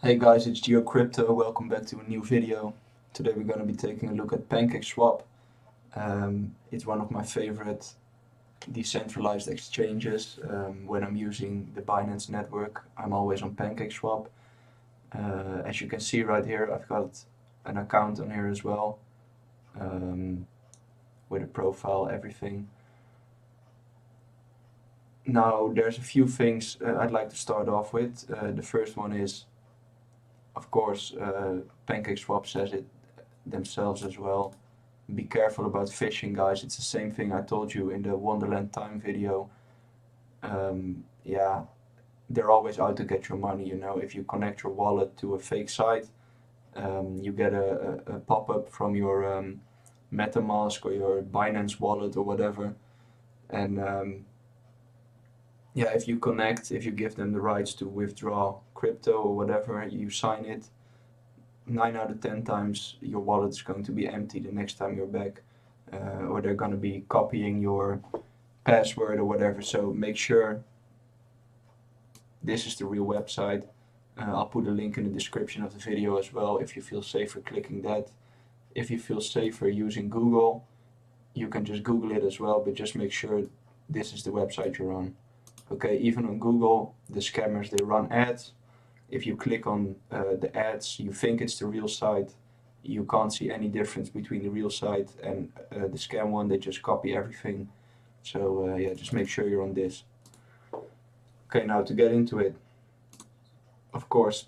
Hey guys, it's GeoCrypto. Welcome back to a new video. Today we're going to be taking a look at PancakeSwap. It's one of my favorite decentralized exchanges. When I'm using the Binance network, I'm always on PancakeSwap. As you can see right here, I've got an account on here as well, with a profile, everything. Now, there's a few things I'd like to start off with. The first one is, of course, PancakeSwap says it themselves as well. Be careful about phishing, guys. It's the same thing I told you in the Wonderland Time video. Yeah, they're always out to get your money. If you connect your wallet to a fake site, you get a pop-up from your MetaMask or your Binance wallet or whatever. And yeah, if you give them the rights to withdraw crypto or whatever, you sign it, 9 out of 10 times your wallet is going to be empty the next time you're back, or they're going to be copying your password or whatever. So make sure this is the real website. I'll put a link in the description of the video as well if you feel safer clicking that. If you feel safer using Google, you can just Google it as well, but just make sure this is the website you're on. Okay, even on Google, the scammers, they run ads. If you click on the ads, you think it's the real site. You can't see any difference between the real site and the scam one. They just copy everything. So yeah, just make sure you're on this. Okay, now to get into it. Of course,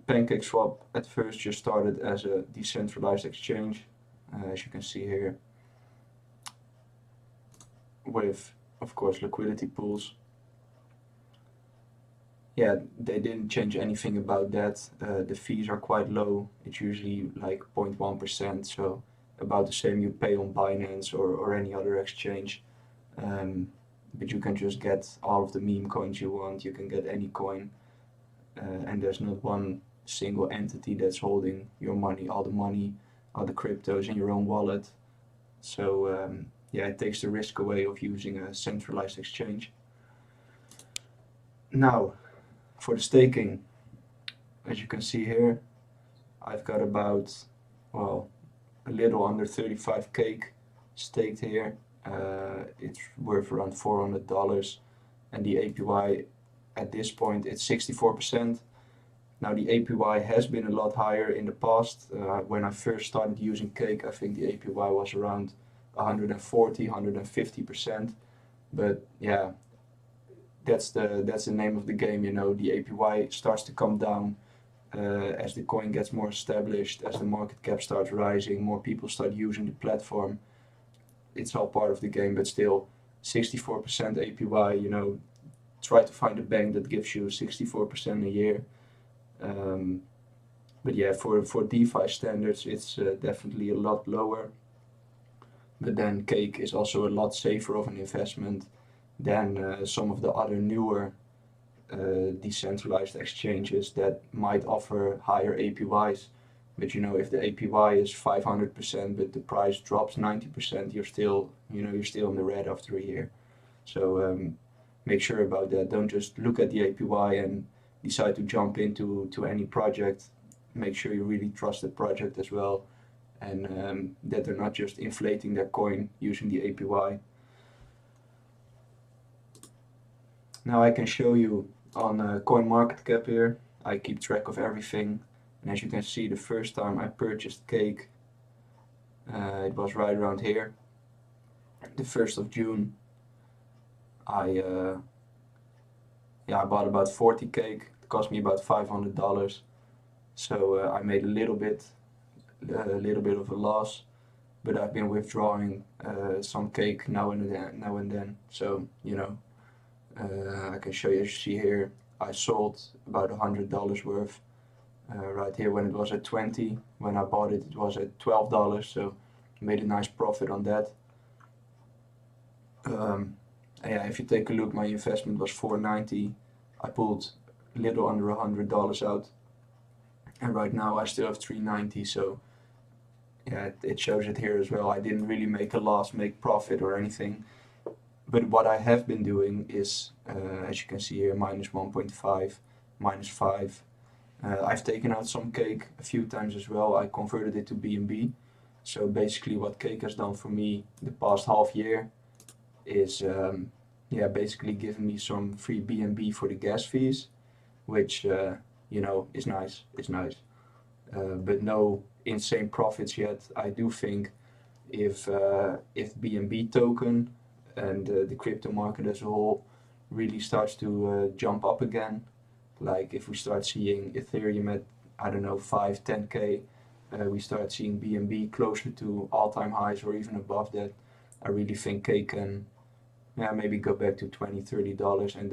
PancakeSwap at first just started as a decentralized exchange, as you can see here, with, of course, liquidity pools. Yeah, they didn't change anything about that. The fees are quite low. It's usually like 0.1%, so about the same you pay on Binance or any other exchange. But you can just get all of the meme coins you want. You can get any coin, and there's not one single entity that's holding your money, all the cryptos in your own wallet. So yeah, it takes the risk away of using a centralized exchange. Now, for the staking, as you can see here, I've got about, well, a little under 35 cake staked here. It's worth around $400, and the APY at this point it's 64%. Now the APY has been a lot higher in the past. When I first started using cake, I think the APY was around 140, 150%. But yeah, that's the name of the game. The APY starts to come down as the coin gets more established, as the market cap starts rising, more people start using the platform. It's all part of the game, but still, 64% APY. Try to find a bank that gives you 64% a year. But yeah, for DeFi standards, it's definitely a lot lower. But then cake is also a lot safer of an investment than some of the other newer decentralized exchanges that might offer higher APYs. But if the APY is 500% but the price drops 90%, you're still in the red after a year. So make sure about that. Don't just look at the APY and decide to jump into any project. Make sure you really trust the project as well, and that they're not just inflating their coin using the APY. Now I can show you on CoinMarketCap here. I keep track of everything, and as you can see, the first time I purchased cake, it was right around here, the 1st of June. I bought about 40 cake. It cost me about $500. So I made a little bit of a loss, but I've been withdrawing some cake now and then. So I can show you, as you see here, I sold about $100 worth right here when it was at 20. When I bought it, it was at $12, so I made a nice profit on that. Yeah, if you take a look, my investment was $490. I pulled a little under $100 out, and right now I still have $390. So yeah, it shows it here as well. I didn't really make a loss, make profit or anything. But what I have been doing is, as you can see here, minus 1.5, minus 5. I've taken out some cake a few times as well. I converted it to BNB. So basically what Cake has done for me the past half year is yeah, basically giving me some free BNB for the gas fees, which you know, is nice. It's nice. But no insane profits yet. I do think if BNB token and the crypto market as a whole really starts to jump up again, like if we start seeing Ethereum at, I don't know, 5, 10K, we start seeing BNB closer to all-time highs or even above that, I really think Cake can, yeah, maybe go back to $20, $30, and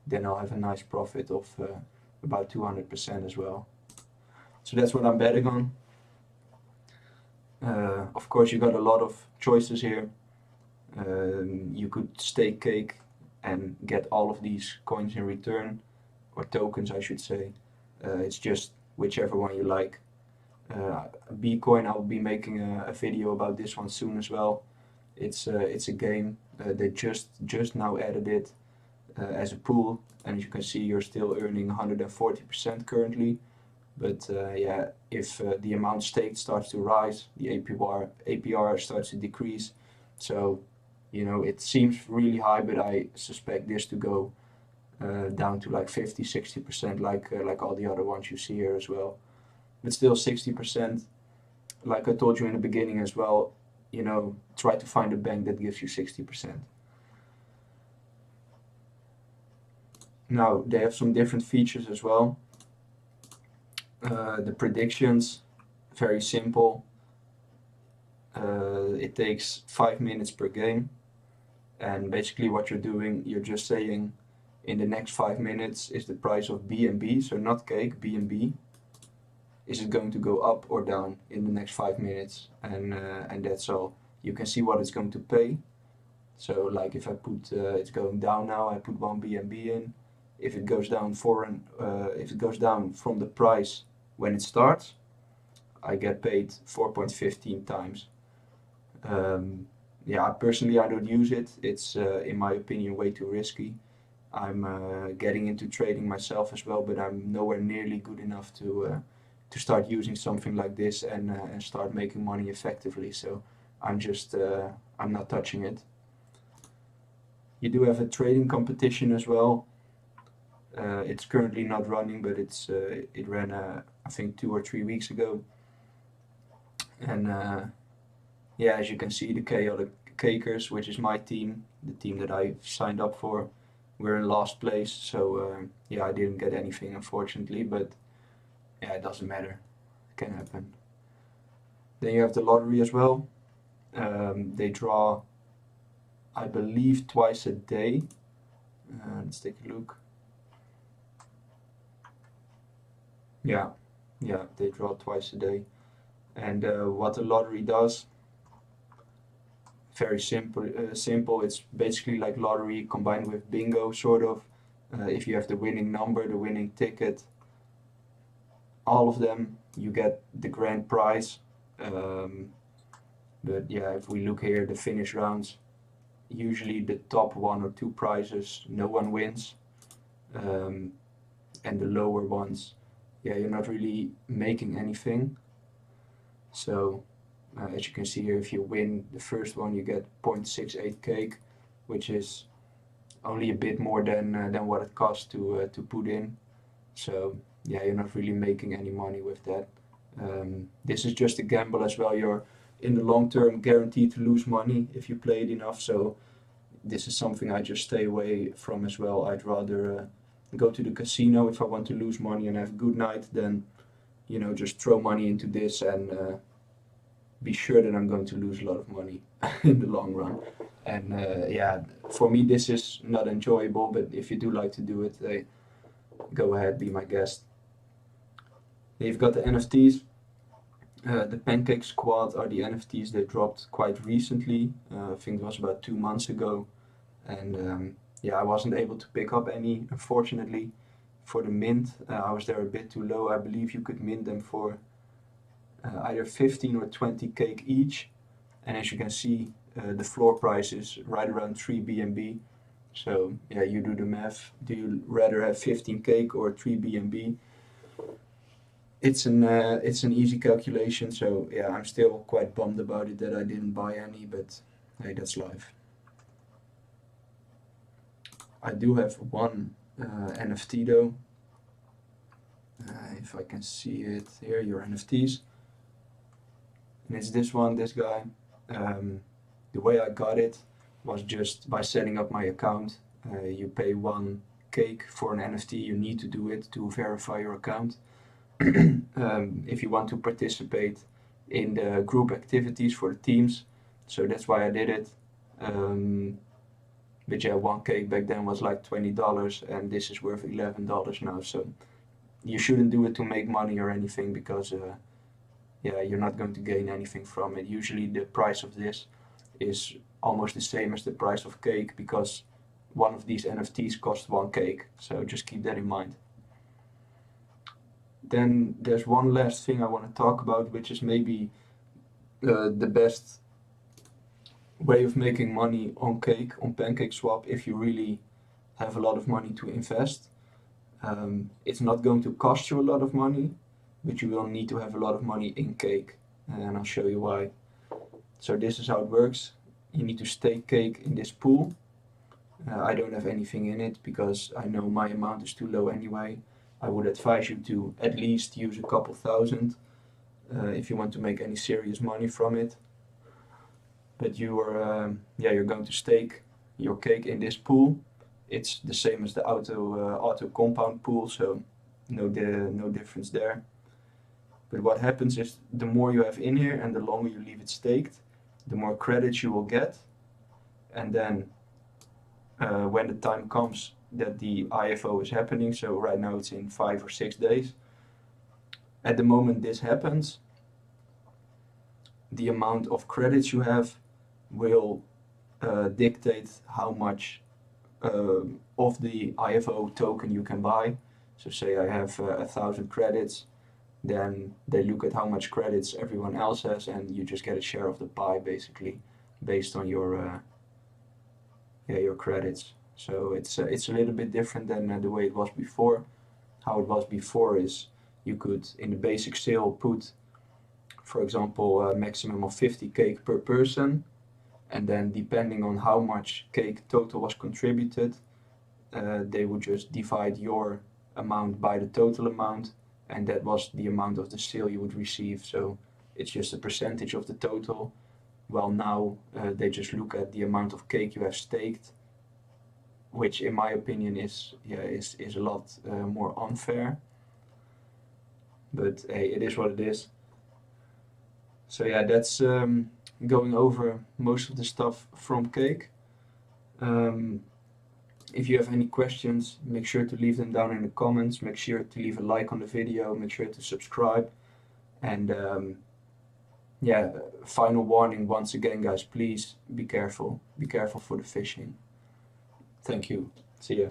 then I'll have a nice profit of about 200% as well. So that's what I'm betting on. Of course, you got a lot of choices here. You could stake Cake and get all of these coins in return, or tokens, I should say. It's just whichever one you like. Bitcoin, I'll be making a video about this one soon as well. It's a game. They just now added it as a pool, and as you can see, you're still earning 140% currently. But yeah, if the amount staked starts to rise, the APR starts to decrease. So, you know, it seems really high, but I suspect this to go down to like 50, 60%, like all the other ones you see here as well. But still 60%, like I told you in the beginning as well, you know, try to find a bank that gives you 60%. Now, they have some different features as well. The predictions, very simple. It takes 5 minutes per game. And basically what you're doing, you're just saying in the next 5 minutes is the price of BNB, so not Cake, BNB. Is it going to go up or down in the next 5 minutes? And that's all. You can see what it's going to pay. So like if I put, it's going down now, I put 1 BNB in. If it goes down if it goes down from the price when it starts, I get paid 4.15 times. Yeah, personally I don't use it. It's in my opinion way too risky. I'm getting into trading myself as well, but I'm nowhere nearly good enough to start using something like this and start making money effectively. So I'm just I'm not touching it. You do have a trading competition as well. It's currently not running, but it ran I think 2 or 3 weeks ago. And yeah, as you can see, the Chaotic Cakers, which is my team, the team that I signed up for, we're in last place. So yeah, I didn't get anything unfortunately, but yeah, it doesn't matter. It can happen. Then you have the lottery as well. They draw, I believe, twice a day. Let's take a look. Yeah, they draw twice a day. And what the lottery does, very simple. It's basically like lottery combined with bingo, sort of. If you have the winning number, the winning ticket, all of them, you get the grand prize. But yeah, if we look here, the finish rounds, usually the top 1 or 2 prizes, no one wins. And the lower ones, yeah, you're not really making anything. So as you can see here, if you win the first one, you get 0.68 cake, which is only a bit more than what it costs to put in. So yeah, you're not really making any money with that. This is just a gamble as well. You're in the long term guaranteed to lose money if you play it enough. So this is something I just stay away from as well. I'd rather go to the casino if I want to lose money and have a good night than, you know, just throw money into this and be sure that I'm going to lose a lot of money in the long run. And yeah, for me this is not enjoyable, but if you do like to do it, go ahead, be my guest. Then you've got the NFTs. The Pancake Squad are the NFTs they dropped quite recently. I think it was about 2 months ago. And yeah, I wasn't able to pick up any, unfortunately, for the mint. I was there a bit too low. I believe you could mint them for either 15 or 20 cake each. And as you can see, the floor price is right around 3 BNB. So yeah, you do the math. Do you rather have 15 cake or 3 BNB? it's an easy calculation. So yeah, I'm still quite bummed about it that I didn't buy any, but hey, that's life. I do have one NFT though. If I can see it here, your NFTs. And it's this one, this guy. The way I got it was just by setting up my account. You pay 1 cake for an NFT, you need to do it to verify your account. If you want to participate in the group activities for the teams. So that's why I did it. But yeah, 1 cake back then was like $20 and this is worth $11 now. So you shouldn't do it to make money or anything because yeah, you're not going to gain anything from it. Usually the price of this is almost the same as the price of cake because one of these NFTs costs 1 cake. So just keep that in mind. Then there's one last thing I want to talk about, which is maybe the best way of making money on cake, on PancakeSwap, if you really have a lot of money to invest. It's not going to cost you a lot of money, but you will need to have a lot of money in cake, and I'll show you why. So this is how it works. You need to stake cake in this pool. I don't have anything in it because I know my amount is too low anyway. I would advise you to at least use a couple thousand if you want to make any serious money from it. But you're going to stake your cake in this pool. It's the same as the auto compound pool, so no difference there. But what happens is the more you have in here and the longer you leave it staked, the more credits you will get. And then when the time comes that the IFO is happening, so right now it's in 5 or 6 days, at the moment this happens, the amount of credits you have will dictate how much of the IFO token you can buy. So say I have 1,000 credits, then they look at how much credits everyone else has and you just get a share of the pie basically based on your credits. So it's a little bit different than the way it was before. How it was before is you could in the basic sale put, for example, a maximum of 50 cake per person, and then depending on how much cake total was contributed, they would just divide your amount by the total amount, and that was the amount of the sale you would receive. So it's just a percentage of the total. Well, now they just look at the amount of cake you have staked, which in my opinion is a lot more unfair. But hey, it is what it is. So yeah, that's going over most of the stuff from cake. If you have any questions, make sure to leave them down in the comments. Make sure to leave a like on the video. Make sure to subscribe. And yeah, final warning once again, guys, please be careful. Be careful for the phishing. Thank you. See ya.